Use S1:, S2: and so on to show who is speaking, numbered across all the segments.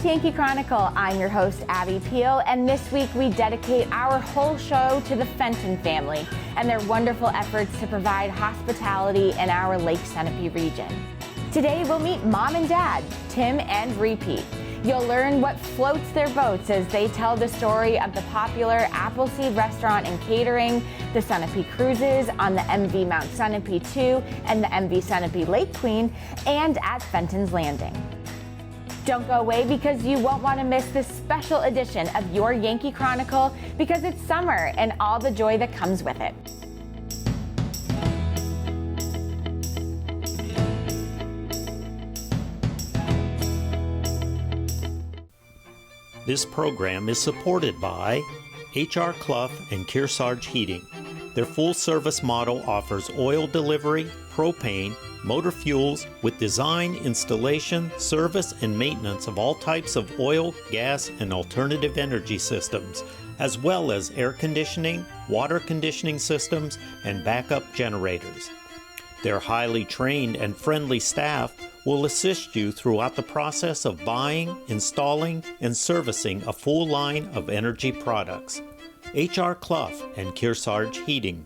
S1: to Yankee Chronicle. I'm your host, Abby Peel, and this week we dedicate our whole show to the Fenton family and their wonderful efforts to provide hospitality in our Lake Sunapee region. Today we'll meet Mom and Dad, Tim and Repeat. You'll learn what floats their boats as they tell the story of the popular Appleseed Restaurant and Catering, the Sunapee Cruises on the MV Mount Sunapee II and the MV Sunapee Lake Queen, and at Fenton's Landing. Don't go away because you won't want to miss this special edition of your Yankee Chronicle because it's summer and all the joy that comes with it.
S2: This program is supported by H.R. Clough and Kearsarge Heating. Their full-service model offers oil delivery, propane, motor fuels with design, installation, service, and maintenance of all types of oil, gas, and alternative energy systems, as well as air conditioning, water conditioning systems, and backup generators. Their highly trained and friendly staff will assist you throughout the process of buying, installing, and servicing a full line of energy products. H.R. Clough and Kearsarge Heating.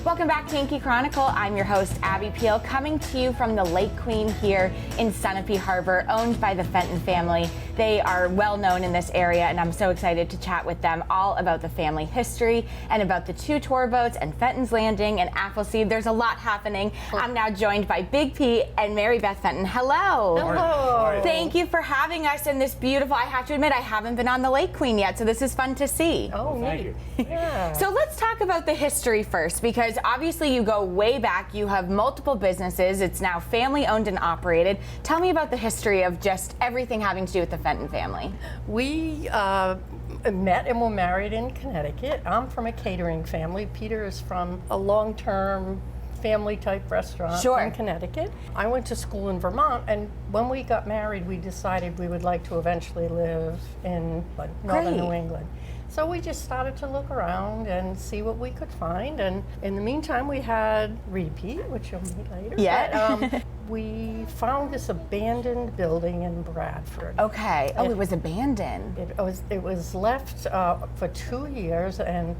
S1: Welcome back to Yankee Chronicle. I'm your host, Abby Peel, coming to you from the Lake Queen here in Sunapee Harbor, owned by the Fenton family. They are well known in this area, and I'm so excited to chat with them all about the family history and about the two tour boats and Fenton's Landing and Appleseed. There's a lot happening. I'm now joined by Big Pete and Mary Beth Fenton. Hello.
S3: Hello.
S1: Thank you for having us in this beautiful, I have to admit, I haven't been on the Lake Queen yet, so this is fun to see.
S3: Oh,
S4: thank you.
S3: Yeah.
S1: So let's talk about the history first, because obviously you go way back. You have multiple businesses. It's now family owned and operated. Tell me about the history of just everything having to do with the Fenton family.
S3: We met and were married in Connecticut. I'm from a catering family. Peter is from a long-term family-type restaurant in Connecticut. I went to school in Vermont, and when we got married, we decided we would like to eventually live in northern New England. So we just started to look around and see what we could find. And in the meantime, we had Repeat, which you'll meet later.
S1: Yeah.
S3: But, we found this abandoned building in Bradford.
S1: Okay. Oh, it was abandoned.
S3: It was left for 2 years, and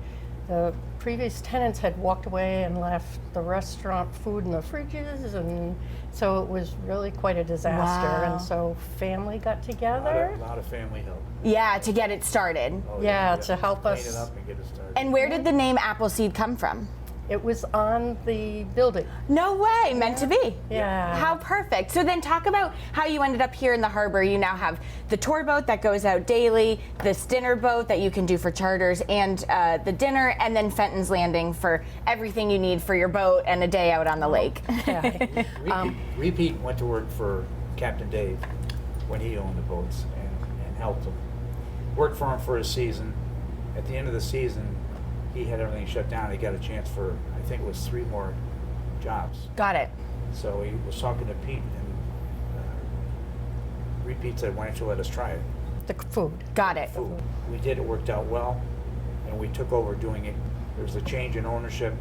S3: the previous tenants had walked away and left the restaurant food in the fridges, and so it was really quite a disaster.
S1: Wow.
S3: And so family got together.
S4: A lot of family help.
S1: Yeah, to get it started.
S4: Oh,
S3: Yeah, to help us.
S4: Clean it up and get it started.
S1: And where did the name Appleseed come from?
S3: It was on the building.
S1: No way, meant to be.
S3: Yeah.
S1: How perfect. So then talk about how you ended up here in the harbor. You now have the tour boat that goes out daily, this dinner boat that you can do for charters, and the dinner, and then Fenton's Landing for everything you need for your boat and a day out on the lake.
S3: Yeah.
S4: Repeat went to work for Captain Dave when he owned the boats and helped him. Worked for him for a season. At the end of the season, he had everything shut down. He got a chance for, I think it was 3 more jobs.
S1: Got it.
S4: So he was talking to Pete, and Repeat said, "Why don't you let us try it?"
S3: The food.
S1: Got it.
S4: Food. We did. It worked out well, and we took over doing it. There was a change in ownership,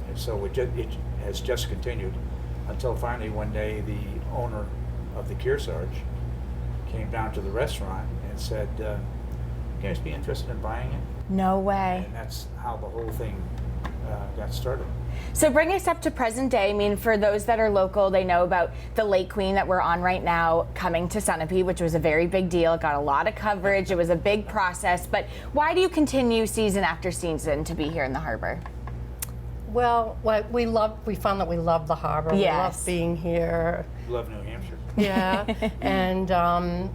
S4: and so it has just continued until finally one day the owner of the Kearsarge came down to the restaurant and said, "You guys be interested in buying it?"
S1: No way.
S4: And that's how the whole thing got started.
S1: So bring us up to present day. I mean, for those that are local, they know about the Lake Queen that we're on right now coming to Sunapee, which was a very big deal. It got a lot of coverage. It was a big process. But why do you continue season after season to be here in the harbor?
S3: Well, we found that we love the harbor.
S1: Yes.
S3: We love being here.
S4: Love New Hampshire.
S3: Yeah. And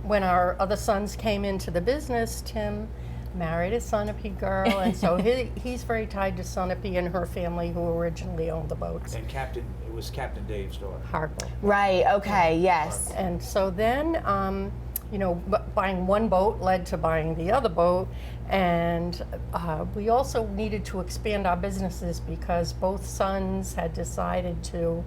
S3: when our other sons came into the business, Tim married a Sunapee girl, and so he's very tied to Sunapee and her family, who originally owned the boats.
S4: And it was Captain Dave's daughter.
S3: Hardball.
S1: Right. Okay. Yes.
S3: And so then, buying one boat led to buying the other boat, and we also needed to expand our businesses because both sons had decided to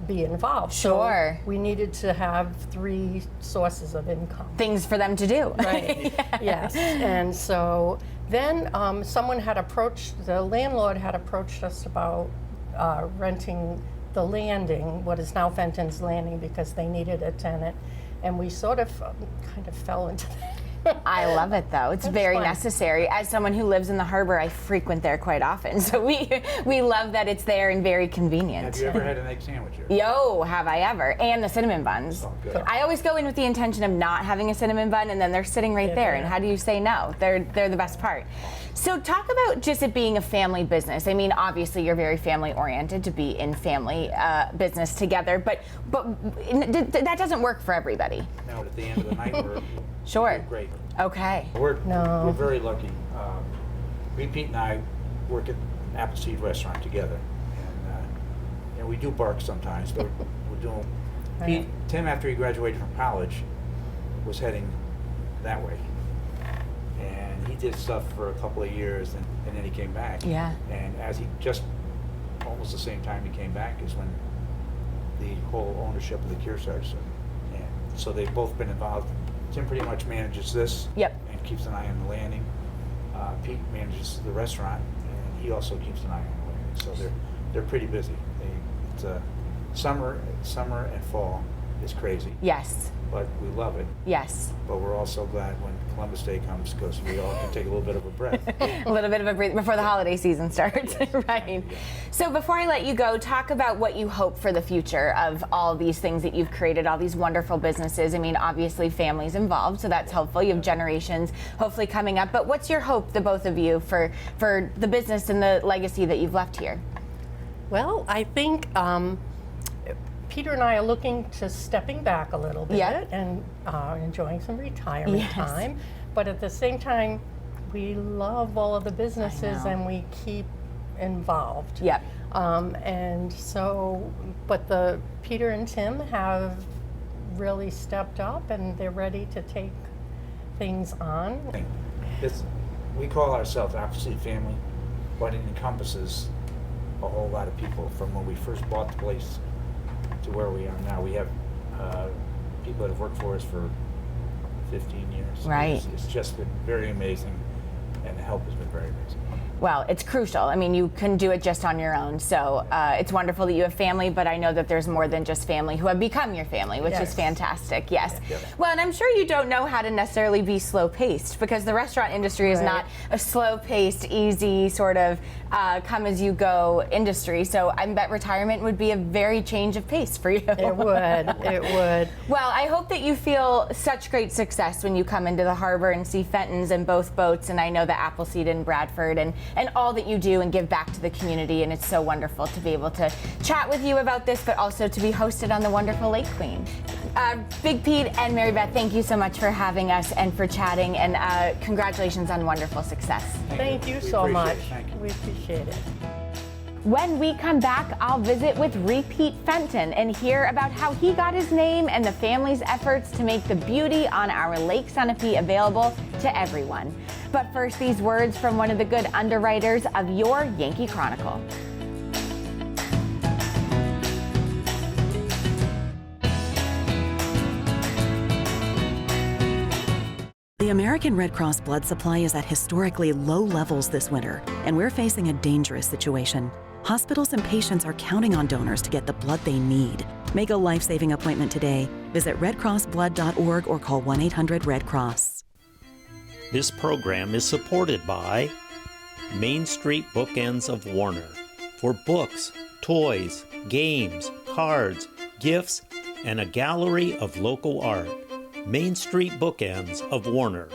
S3: be involved.
S1: Sure.
S3: So we needed to have 3 sources of income.
S1: Things for them to do.
S3: Right. Yes. And so Then someone had approached, the landlord had approached us about renting the landing, what is now Fenton's Landing, because they needed a tenant. And we sort of kind of fell into that.
S1: I love it though. It's very
S3: fun.
S1: Necessary. As someone who lives in the harbor, I frequent there quite often. So we love that it's there and very convenient.
S4: Have you ever had an egg sandwich here?
S1: Yo, have I ever. And the cinnamon buns.
S4: Oh, good.
S1: I always go in with the intention of not having a cinnamon bun, and then they're sitting right there. And how do you say no? They're the best part. So talk about just it being a family business. I mean, obviously you're very family oriented to be in family business together, but that doesn't work for everybody.
S4: Now, at the end of the night, we're
S1: Sure.
S4: great.
S1: Okay.
S4: We're very lucky. Pete and I work at Appleseed Restaurant together, and we do bark sometimes, but we're doing. Tim, after he graduated from college, was heading that way, and he did stuff for a couple of years, and then he came back.
S1: Yeah.
S4: And as he just almost the same time he came back is when the whole ownership of the Kearsarge, and so they've both been involved. Tim pretty much manages this.
S1: Yep.
S4: And keeps an eye on the landing. Pete manages the restaurant, and he also keeps an eye on the landing. So they're pretty busy. It's summer and fall is crazy.
S1: Yes.
S4: But we love it.
S1: Yes.
S4: But we're also glad when Columbus Day comes because we all can take a little bit of a breath.
S1: A little bit of a breather before the holiday season starts.
S4: Yes,
S1: Right.
S4: yeah.
S1: So before I let you go, talk about what you hope for the future of all these things that you've created, all these wonderful businesses. I mean, obviously families involved, so that's helpful. You have generations hopefully coming up. But what's your hope, the both of you, for the business and the legacy that you've left here?
S3: Well, I think Peter and I are looking to stepping back a little bit and enjoying some retirement time. But at the same time, we love all of the businesses and we keep involved.
S1: Yep.
S3: And so, but Peter and Tim have really stepped up and they're ready to take things on.
S4: We call ourselves Appleseed Family, but it encompasses a whole lot of people from when we first bought the place to where we are now. We have people that have worked for us for 15 years.
S1: Right.
S4: It's just been very amazing, and the help has been very amazing.
S1: Well, it's crucial. I mean, you couldn't do it just on your own. So it's wonderful that you have family, but I know that there's more than just family who have become your family, which is fantastic. Yes.
S4: Yep.
S1: Well, and I'm sure you don't know how to necessarily be slow-paced, because the restaurant industry is not a slow-paced, easy sort of come-as-you-go industry. So I bet retirement would be a very change of pace for you.
S3: It would. It would.
S1: Well, I hope that you feel such great success when you come into the harbor and see Fentons and both boats, and I know the Appleseed and Bradford, and all that you do and give back to the community. And it's so wonderful to be able to chat with you about this, but also to be hosted on the wonderful Lake Queen. Big Pete and Mary Beth, thank you so much for having us and for chatting, and congratulations on wonderful success.
S3: Thank you
S4: We
S3: so
S4: appreciate
S3: much.
S4: it. Thank you.
S3: We appreciate it.
S1: When we come back, I'll visit with Pete Fenton and hear about how he got his name and the family's efforts to make the beauty on our Lake Sunapee available to everyone. But first, these words from one of the good underwriters of your Yankee Chronicle.
S5: The American Red Cross blood supply is at historically low levels this winter, and we're facing a dangerous situation. Hospitals and patients are counting on donors to get the blood they need. Make a life-saving appointment today. Visit redcrossblood.org or call 1-800-RED-CROSS.
S2: This program is supported by Main Street Bookends of Warner for books, toys, games, cards, gifts, and a gallery of local art. Main Street Bookends of Warner.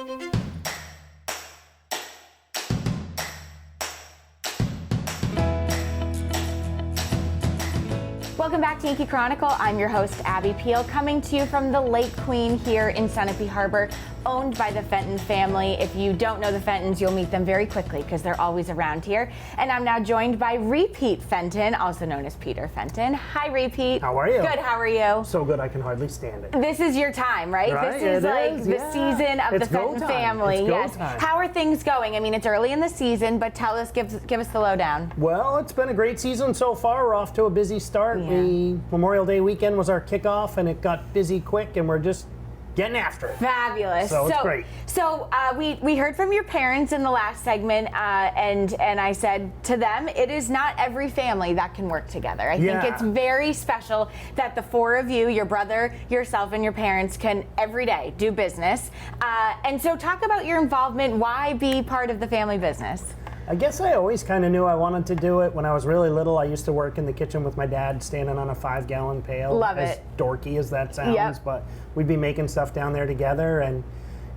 S1: Welcome back to Yankee Chronicle. I'm your host, Abby Peel, coming to you from the Lake Queen here in Sunapee Harbor, owned by the Fenton family. If you don't know the Fentons, you'll meet them very quickly because they're always around here. And I'm now joined by Pete Fenton, also known as Peter Fenton. Hi, Pete.
S6: How are you?
S1: Good, how are you?
S6: So good I can hardly stand it.
S1: This is your time, right?
S6: Right,
S1: This is
S6: it
S1: like
S6: is,
S1: the
S6: yeah.
S1: season of
S6: It's
S1: the
S6: go
S1: Fenton
S6: time.
S1: family.
S6: It's go
S1: Yes.
S6: time.
S1: How are things going? I mean, it's early in the season, but tell us, give us the lowdown.
S6: Well, it's been a great season so far. We're off to a busy start.
S1: Yeah.
S6: The Memorial Day weekend was our kickoff, and it got busy quick, and we're just getting after it.
S1: Fabulous.
S6: So it's great.
S1: So we heard from your parents in the last segment, and I said to them, it is not every family that can work together. I think it's very special that the four of you, your brother, yourself, and your parents can every day do business. And so talk about your involvement. Why be part of the family business?
S6: I guess I always kind of knew I wanted to do it. When I was really little, I used to work in the kitchen with my dad, standing on a 5-gallon pail.
S1: Love it.
S6: As dorky as that sounds, but we'd be making stuff down there together, and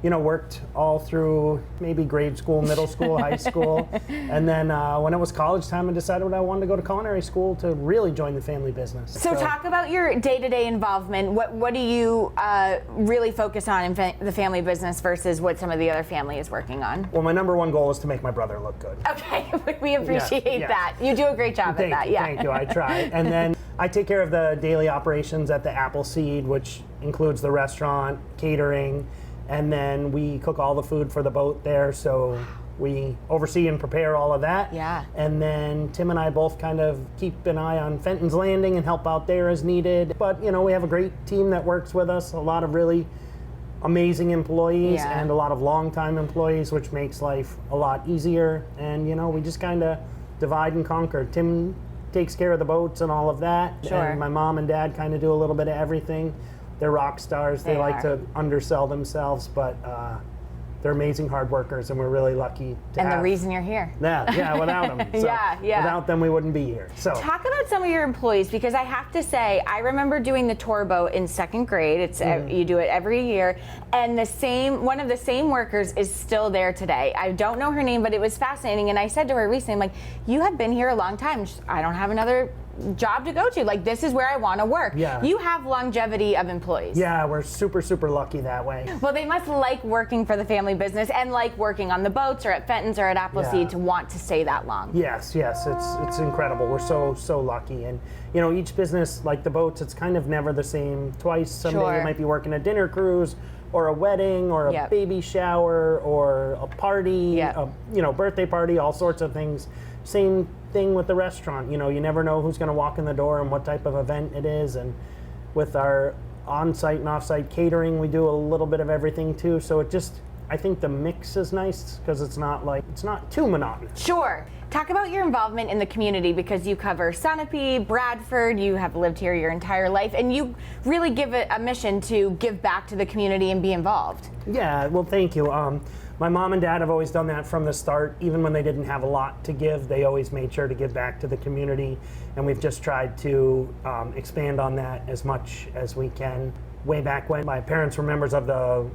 S6: worked all through maybe grade school, middle school, high school. And then when it was college time, I decided I wanted to go to culinary school to really join the family business.
S1: So talk about your day-to-day involvement. What do you really focus on in the family business versus what some of the other family is working on?
S6: Well, my number one goal is to make my brother look good.
S1: Okay, we appreciate that. You do a great job at that.
S6: Thank you, I try. And then I take care of the daily operations at the Appleseed, which includes the restaurant, catering, and then we cook all the food for the boat there, so we oversee and prepare all of that.
S1: Yeah.
S6: And then Tim and I both kind of keep an eye on Fenton's Landing and help out there as needed. But, we have a great team that works with us, a lot of really amazing employees and a lot of longtime employees, which makes life a lot easier. And, we just kind of divide and conquer. Tim takes care of the boats and all of that.
S1: Sure.
S6: And my mom and dad kind of do a little bit of everything. They're rock stars. They like to undersell themselves, but they're amazing hard workers, and we're really lucky to have.
S1: And the reason you're here.
S6: Yeah, without them. So without them, we wouldn't be here. So
S1: talk about some of your employees, because I have to say, I remember doing the tour boat in 2nd grade. It's you do it every year, and one of the same workers is still there today. I don't know her name, but it was fascinating. And I said to her recently, I'm like, you have been here a long time. I don't have another job to go to. Like, this is where I want to work.
S6: Yeah.
S1: You have longevity of employees.
S6: Yeah, we're super, super lucky that way.
S1: Well, they must like working for the family business and like working on the boats or at Fentons or at Appleseed to want to stay that long.
S6: Yes, it's incredible. We're so lucky. And each business, like the boats, it's kind of never the same twice. Someday you might be working a dinner cruise or a wedding or a baby shower or a party, a birthday party, all sorts of things. Same thing with the restaurant. You never know who's going to walk in the door and what type of event it is. And with our on-site and off-site catering, we do a little bit of everything too. So I think the mix is nice because it's not too monotonous.
S1: Sure. Talk about your involvement in the community, because you cover Sunapee, Bradford, you have lived here your entire life, and you really give it a mission to give back to the community and be involved.
S6: Yeah, well, thank you. My mom and dad have always done that from the start. Even when they didn't have a lot to give, they always made sure to give back to the community, and we've just tried to expand on that as much as we can. Way back when, my parents were members of the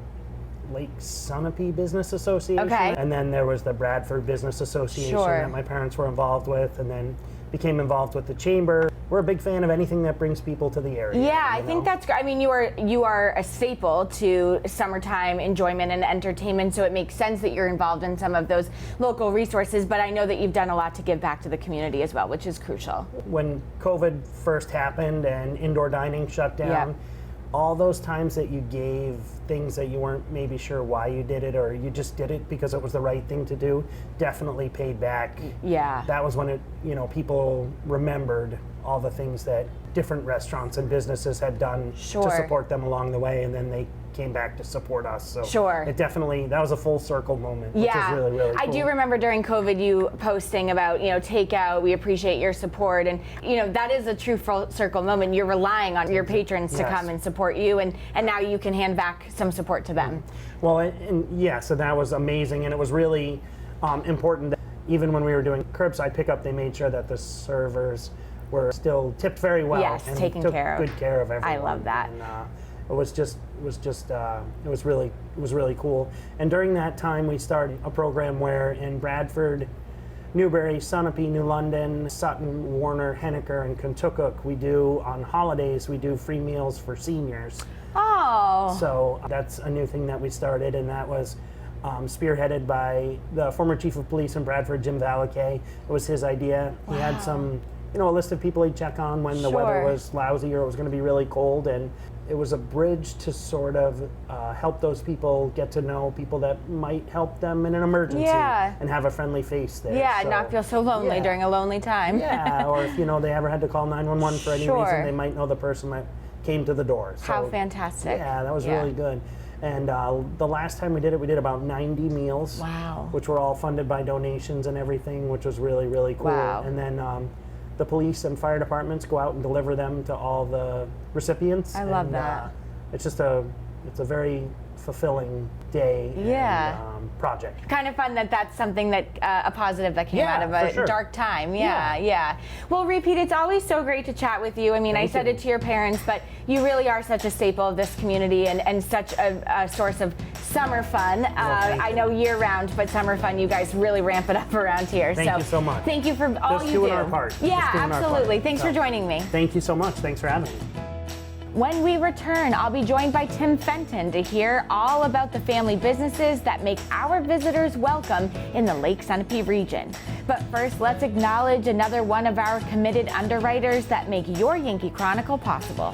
S6: Lake Sunapee Business Association, and then there was the Bradford Business Association that my parents were involved with, and then became involved with the chamber. We're a big fan of anything that brings people to the area.
S1: Yeah, I think that's great. I mean, you are a staple to summertime enjoyment and entertainment, so it makes sense that you're involved in some of those local resources, but I know that you've done a lot to give back to the community as well, which is crucial.
S6: When COVID first happened and indoor dining shut down, all those times that you gave things that you weren't maybe sure why you did it, or you just did it because it was the right thing to do, definitely paid back.
S1: Yeah.
S6: That was when people remembered all the things that different restaurants and businesses had done to support them along the way, and then they came back to support us. So it definitely, that was a full circle moment, which is really, really cool.
S1: I do remember during COVID you posting about, takeout, we appreciate your support, and that is a true full circle moment. You're relying on your patrons to come and support you, and now you can hand back some support to them.
S6: Well, so that was amazing, and it was really important that even when we were doing curbside pickup, they made sure that the servers were still tipped very well.
S1: Yes,
S6: and
S1: taken
S6: took
S1: care of.
S6: good care of everyone.
S1: I love that.
S6: And, it was really cool. And during that time, we started a program where in Bradford, Newbury, Sunapee, New London, Sutton, Warner, Henniker, and Kentucky, we do free meals for seniors.
S1: Oh.
S6: So that's a new thing that we started, and that was spearheaded by the former chief of police in Bradford, Jim Valakay. It was his idea. He had some, a list of people he'd check on when the weather was lousy or it was going to be really cold, and it was a bridge to sort of help those people get to know people that might help them in an emergency and have a friendly face there.
S1: Yeah, not feel so lonely during a lonely time.
S6: Yeah, or if they ever had to call 911 for any reason, they might know the person came to the door. So,
S1: how fantastic.
S6: Yeah, that was really good. And the last time we did about 90 meals.
S1: Wow.
S6: Which were all funded by donations and everything, which was really, really cool.
S1: Wow.
S6: And then the police and fire departments go out and deliver them to all the recipients.
S1: I love that.
S6: It's just a very fulfilling day and project.
S1: Kind of fun that that's something that a positive that came out of a dark time. Yeah. Well, Pete, it's always so great to chat with you. I mean, I said it to your parents, but you really are such a staple of this community and such a source of summer fun. I know year round, but summer fun, you guys really ramp it up around here.
S6: Thank you so much.
S1: Thank you for all
S6: Just
S1: you
S6: doing
S1: do.
S6: our part.
S1: Yeah, absolutely. Thanks for joining me.
S6: Thank you so much. Thanks for having me.
S1: When we return, I'll be joined by Tim Fenton to hear all about the family businesses that make our visitors welcome in the Lake Sunapee region. But first, let's acknowledge another one of our committed underwriters that make your Yankee Chronicle possible.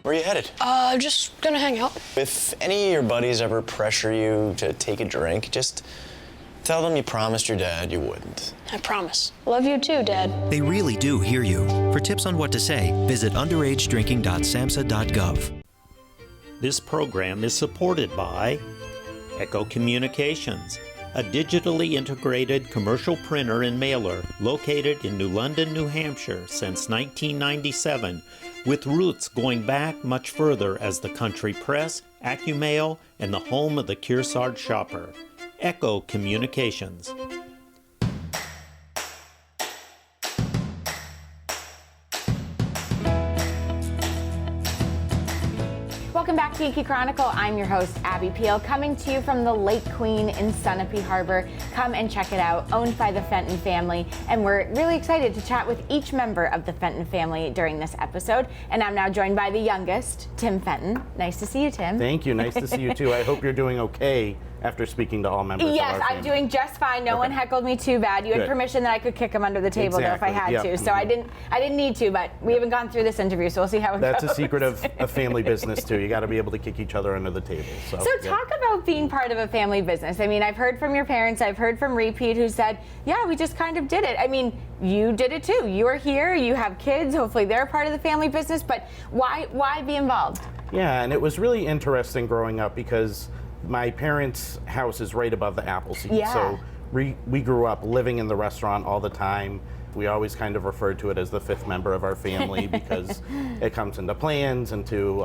S7: Where are you headed?
S8: Just gonna hang out.
S7: If any of your buddies ever pressure you to take a drink, just tell them you promised your dad you wouldn't.
S8: I promise. Love you too, Dad.
S9: They really do hear you. For tips on what to say, visit underagedrinking.samhsa.gov.
S2: This program is supported by Echo Communications, a digitally integrated commercial printer and mailer located in New London, New Hampshire since 1997, with roots going back much further as the country press, AccuMail, and the home of the Kearsarge shopper. Echo Communications.
S1: Welcome back to Yankee Chronicle. I'm your host, Abby Peel, coming to you from the Lake Queen in Sunapee Harbor. Come and check it out, owned by the Fenton family. And we're really excited to chat with each member of the Fenton family during this episode. And I'm now joined by the youngest, Tim Fenton. Nice to see you, Tim.
S10: Thank you. Nice to see you, too. I hope you're doing okay after speaking to all members of our family.
S1: Yes, I'm doing just fine. No one heckled me too bad. You had permission that I could kick him under the table though if I had to. So I didn't need to, but we haven't gone through this interview, so we'll see how it goes.
S10: That's a secret of a family business too. You got to be able to kick each other under the table. So
S1: talk about being part of a family business. I mean, I've heard from your parents, I've heard from Pete who said, yeah, we just kind of did it. I mean, you did it too. You are here, you have kids, hopefully they're part of the family business, but why be involved?
S10: Yeah, and it was really interesting growing up because my parents' house is right above the Appleseed.
S1: Yeah.
S10: So we grew up living in the restaurant all the time. We always kind of referred to it as the fifth member of our family because it comes into plans, into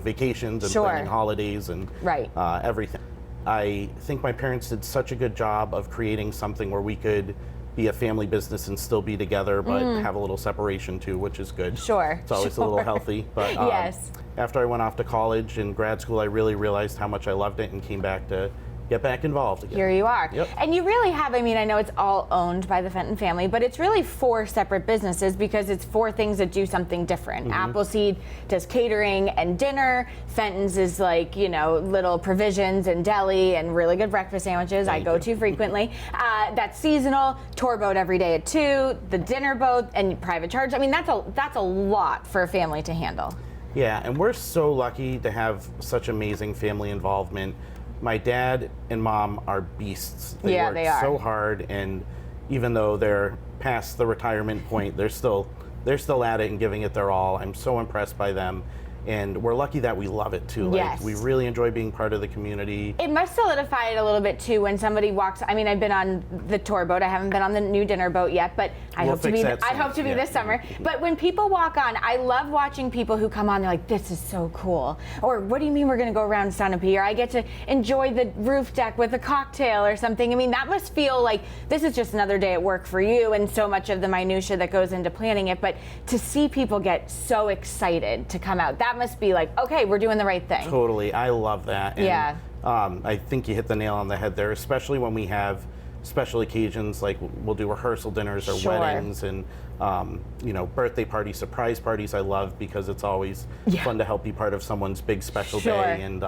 S10: vacations and planning holidays and everything. I think my parents did such a good job of creating something where we could be a family business and still be together, but have a little separation too, which is good.
S1: Sure.
S10: It's always a little healthy. But
S1: yes.
S10: After I went off to college and grad school, I really realized how much I loved it and came back to get back involved again.
S1: Here you are.
S10: Yep.
S1: And you really have, I mean, I know it's all owned by the Fenton family, but it's really 4 separate businesses because it's 4 things that do something different. Appleseed does catering and dinner. Fenton's is like, little provisions and deli and really good breakfast sandwiches I go to frequently. That's seasonal, tour boat every day at 2, the dinner boat and private charge. I mean, that's a lot for a family to handle.
S10: Yeah, and we're so lucky to have such amazing family involvement. My dad and mom are beasts. They work so hard, and even though they're past the retirement point, they're still at it and giving it their all. I'm so impressed by them. And we're lucky that we love it too.
S1: Yes.
S10: We really enjoy being part of the community.
S1: It must solidify it a little bit too when somebody walks. I mean, I've been on the tour boat. I haven't been on the new dinner boat yet, but I hope to be this summer. But when people walk on, I love watching people who come on. They're like, "This is so cool," or "What do you mean we're going to go around Sunapee?" Or "I get to enjoy the roof deck with a cocktail or something." I mean, that must feel like this is just another day at work for you, and so much of the minutia that goes into planning it. But to see people get so excited to come out, that must be like, okay, we're doing the right thing.
S10: Totally. I love that. And,
S1: yeah.
S10: I think you hit the nail on the head there, especially when we have special occasions like we'll do rehearsal dinners or weddings and birthday parties, surprise parties. I love because it's always fun to help be part of someone's big special day, and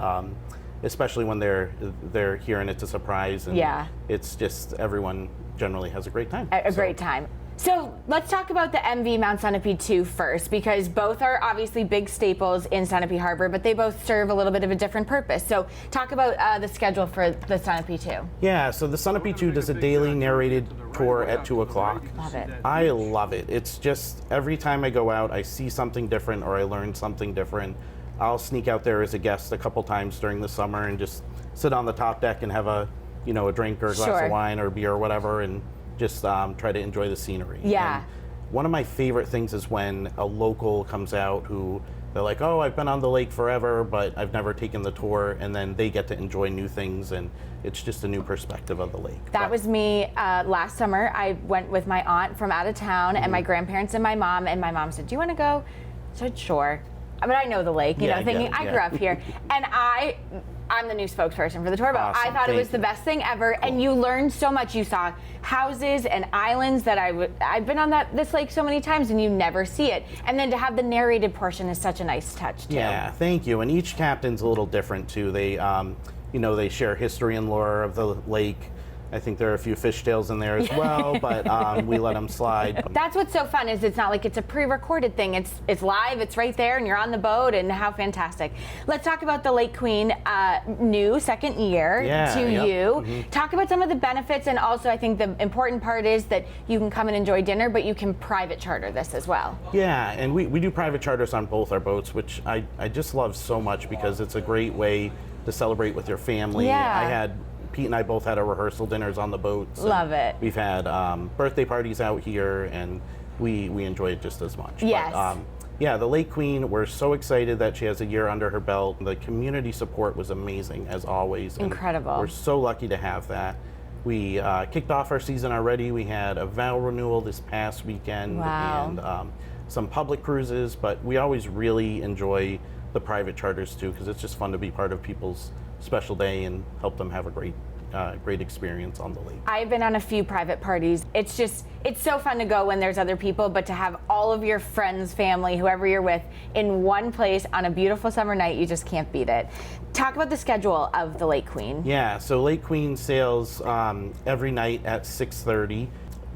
S10: especially when they're here and it's a surprise, and it's just everyone generally has a great time.
S1: Great time. So let's talk about the MV Mount Sunapee II first, because both are obviously big staples in Sunapee Harbor, but they both serve a little bit of a different purpose. So talk about the schedule for the Sunapee II.
S10: Yeah, so the Sunapee II does a daily narrated tour at 2 o'clock.
S1: Love it.
S10: I love it. It's just every time I go out, I see something different or I learn something different. I'll sneak out there as a guest a couple times during the summer and just sit on the top deck and have a drink or a glass of wine or beer or whatever, and just try to enjoy the scenery.
S1: Yeah.
S10: And one of my favorite things is when a local comes out who they're like, oh, I've been on the lake forever, but I've never taken the tour, and then they get to enjoy new things, and it's just a new perspective of the lake.
S1: That was me last summer. I went with my aunt from out of town and my grandparents and my mom said, do you want to go? I said, sure. I mean, I know the lake, thinking I grew up here. And I'm the new spokesperson for the tour boat.
S10: Awesome.
S1: I thought it was the best thing ever, and you learned so much. You saw houses and islands that I've been on this lake so many times, and you never see it. And then to have the narrated portion is such a nice touch too.
S10: Yeah, thank you. And each captain's a little different too. They, they share history and lore of the lake. I think there are a few fishtails in there as well, but we let them slide.
S1: That's what's so fun, is it's not like it's a pre-recorded thing. It's live, it's right there, and you're on the boat, and how fantastic. Let's talk about the Lake Queen, new second year to you. Mm-hmm. Talk about some of the benefits, and also I think the important part is that you can come and enjoy dinner, but you can private charter this as well.
S10: Yeah, and we do private charters on both our boats, which I just love so much because it's a great way to celebrate with your family.
S1: Yeah.
S10: Pete and I both had our rehearsal dinners on the boats.
S1: Love it.
S10: We've had birthday parties out here, and we enjoy it just as much.
S1: Yes.
S10: But, the Lake Queen, we're so excited that she has a year under her belt. The community support was amazing, as always.
S1: Incredible.
S10: We're so lucky to have that. We kicked off our season already. We had a vow renewal this past weekend.
S1: Wow.
S10: And some public cruises, but we always really enjoy the private charters too, because it's just fun to be part of people's special day and help them have a great experience on the lake.
S1: I've been on a few private parties. It's so fun to go when there's other people, but to have all of your friends, family, whoever you're with in one place on a beautiful summer night, you just can't beat it. Talk about the schedule of the Lake Queen.
S10: Yeah, so Lake Queen sails every night at 6:30.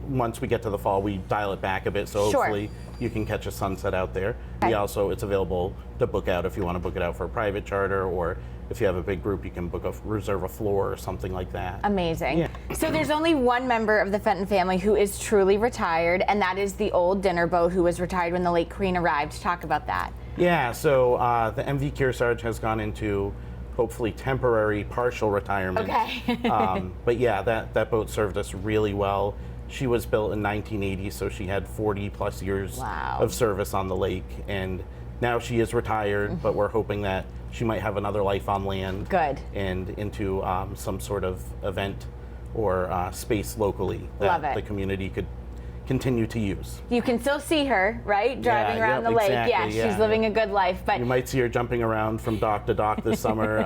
S10: Once we get to the fall, we dial it back a bit, so hopefully you can catch a sunset out there. Okay. It's available to book out if you want to book it out for a private charter, or if you have a big group, you can reserve a floor or something like that.
S1: Amazing.
S10: Yeah.
S1: So there's only one member of the Fenton family who is truly retired, and that is the old dinner boat who was retired when the Lake Queen arrived. Talk about that.
S10: Yeah, so the MV Kearsarge has gone into hopefully temporary partial retirement.
S1: Okay.
S10: But yeah, that boat served us really well. She was built in 1980, so she had 40 plus years of service on the lake, and now she is retired, but we're hoping that she might have another life on land.
S1: Good.
S10: And into some sort of event or space locally that the community could continue to use.
S1: You can still see her, right? Driving around the lake.
S10: Exactly,
S1: She's living a good life. But
S10: you might see her jumping around from dock to dock this summer,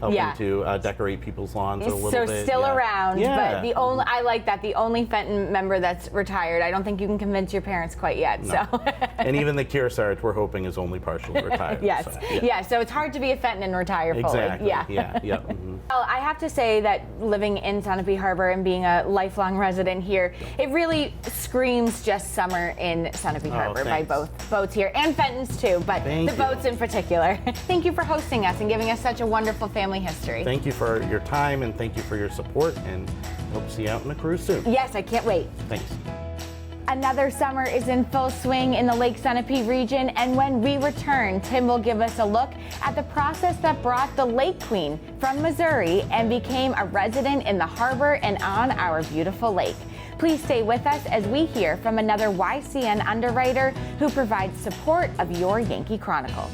S10: helping to decorate people's lawns a little bit.
S1: So still around, but I like that. The only Fenton member that's retired. I don't think you can convince your parents quite yet.
S10: No.
S1: So.
S10: And even the Kearsarge, we're hoping, is only partially retired.
S1: Yes. So it's hard to be a Fenton and retire fully.
S10: Exactly. Yeah. Mm-hmm.
S1: Well, I have to say that living in Sunapee Harbor and being a lifelong resident here, it really screams just summer in Sunapee Harbor by both boats here, and Fentons too, but the boats in particular. Thank you for hosting us and giving us such a wonderful family history.
S10: Thank you for your time, and thank you for your support, and hope to see you out on a cruise soon.
S1: Yes, I can't wait.
S10: Thanks.
S1: Another summer is in full swing in the Lake Sunapee region, and when we return, Tim will give us a look at the process that brought the Lake Queen from Missouri and became a resident in the harbor and on our beautiful lake. Please stay with us as we hear from another YCN underwriter who provides support of your Yankee Chronicle.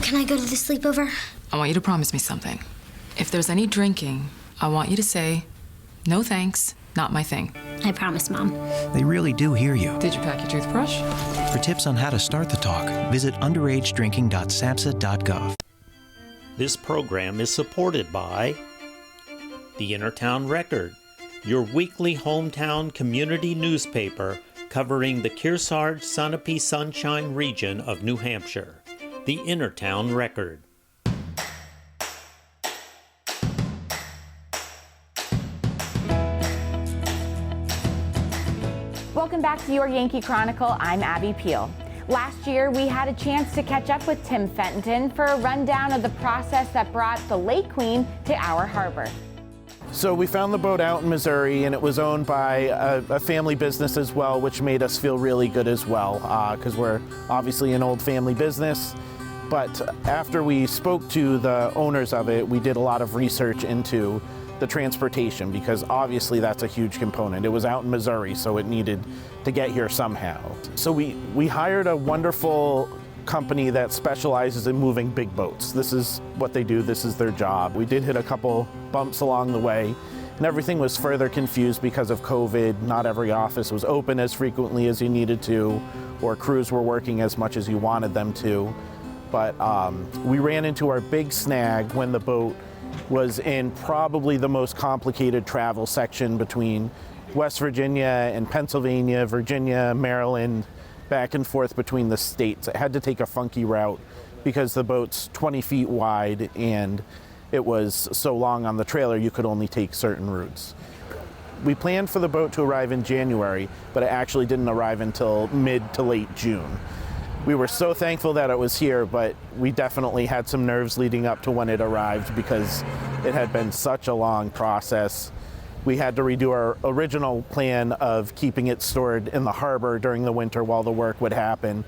S11: Can I go to the sleepover?
S12: I want you to promise me something. If there's any drinking, I want you to say, no thanks, not my thing.
S11: I promise, Mom.
S9: They really do hear you.
S12: Did you pack your toothbrush?
S9: For tips on how to start the talk, visit underagedrinking.samhsa.gov.
S2: This program is supported by the Innertown Record, your weekly hometown community newspaper covering the Kearsarge Sunapee Sunshine region of New Hampshire. the Intertown Record.
S1: Welcome back to your Yankee Chronicle. I'm Abby Peel. Last year, we had a chance to catch up with Tim Fenton for a rundown of the process that brought the Lake Queen to our harbor.
S10: So we found the boat out in Missouri, and it was owned by a family business as well, which made us feel really good as well, because we're obviously an old family business. But after we spoke to the owners of it, we did a lot of research into the transportation, because obviously that's a huge component. It was out in Missouri, so it needed to get here somehow. So we hired a wonderful company that specializes in moving big boats. This is what they do, this is their job. We did hit a couple bumps along the way, and everything was further confused because of COVID. Not every office was open as frequently as you needed to, or crews were working as much as you wanted them to. But we ran into our big snag when the boat was in probably the most complicated travel section between West Virginia and Pennsylvania, Virginia, Maryland, back and forth between the states. It had to take a funky route because the boat's 20 feet wide and it was so long on the trailer you could only take certain routes. We planned for the boat to arrive in January, but it actually didn't arrive until mid to late June. We were so thankful that it was here, but we definitely had some nerves leading up to when it arrived because it had been such a long process. We had to redo our original plan of keeping it stored in the harbor during the winter while the work would happen.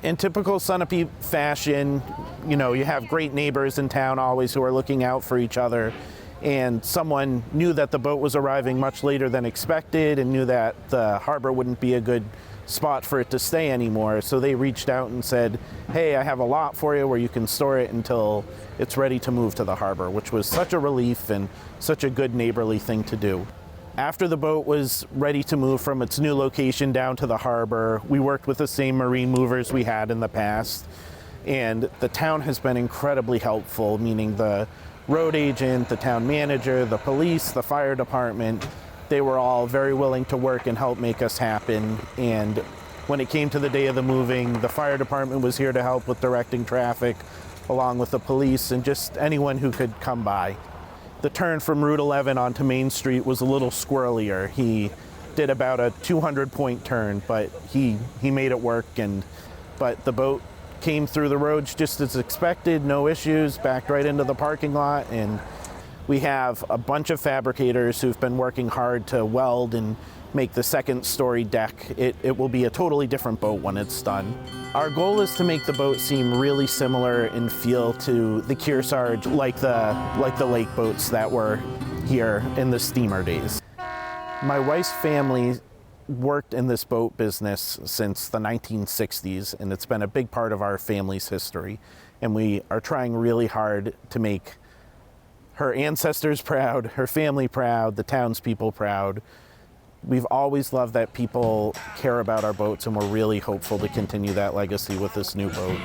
S10: In typical Sunapee fashion, you know, you have great neighbors in town always who are looking out for each other, and someone knew that the boat was arriving much later than expected and knew that the harbor wouldn't be a good spot for it to stay anymore. So they reached out and said, hey, I have a lot for you where you can store it until it's ready to move to the harbor, which was such a relief and such a good neighborly thing to do. After the boat was ready to move from its new location down to the harbor, we worked with the same marine movers we had in the past, and the town has been incredibly helpful, meaning the road agent, the town manager, the police, the fire department. They were all very willing to work and help make us happen. And when it came to the day of the moving, the fire department was here to help with directing traffic, along with the police and just anyone who could come by. The turn from Route 11 onto Main Street was a little squirrelier. He did about a 200-point turn, but he made it work. But the boat came through the roads just as expected, no issues, backed right into the parking lot, and we have a bunch of fabricators who've been working hard to weld and make the second story deck. It will be a totally different boat when it's done. Our goal is to make the boat seem really similar in feel to the Kearsarge, like the lake boats that were here in the steamer days. My wife's family worked in this boat business since the 1960s, and it's been a big part of our family's history. And we are trying really hard to make her ancestors proud, her family proud, the townspeople proud. We've always loved that people care about our boats, and we're really hopeful to continue that legacy with this new boat.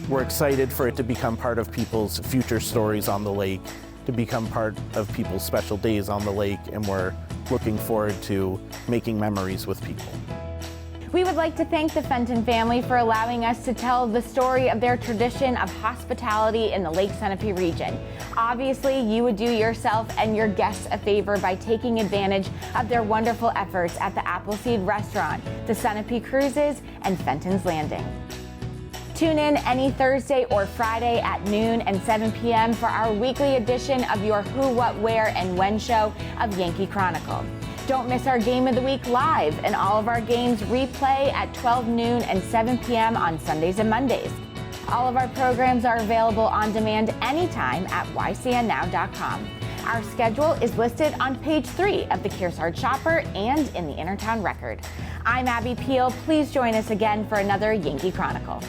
S10: We're excited for it to become part of people's future stories on the lake, to become part of people's special days on the lake, and we're looking forward to making memories with people.
S1: We would like to thank the Fenton family for allowing us to tell the story of their tradition of hospitality in the Lake Sunapee region. Obviously, you would do yourself and your guests a favor by taking advantage of their wonderful efforts at the Appleseed Restaurant, the Sunapee Cruises, and Fenton's Landing. Tune in any Thursday or Friday at noon and 7 p.m. for our weekly edition of your Who, What, Where, and When show of Yankee Chronicle. Don't miss our Game of the Week live, and all of our games replay at 12 noon and 7 p.m. on Sundays and Mondays. All of our programs are available on demand anytime at ycnnow.com. Our schedule is listed on page 3 of the Kearsarge Shopper and in the Intertown Record. I'm Abby Peel. Please join us again for another Yankee Chronicle.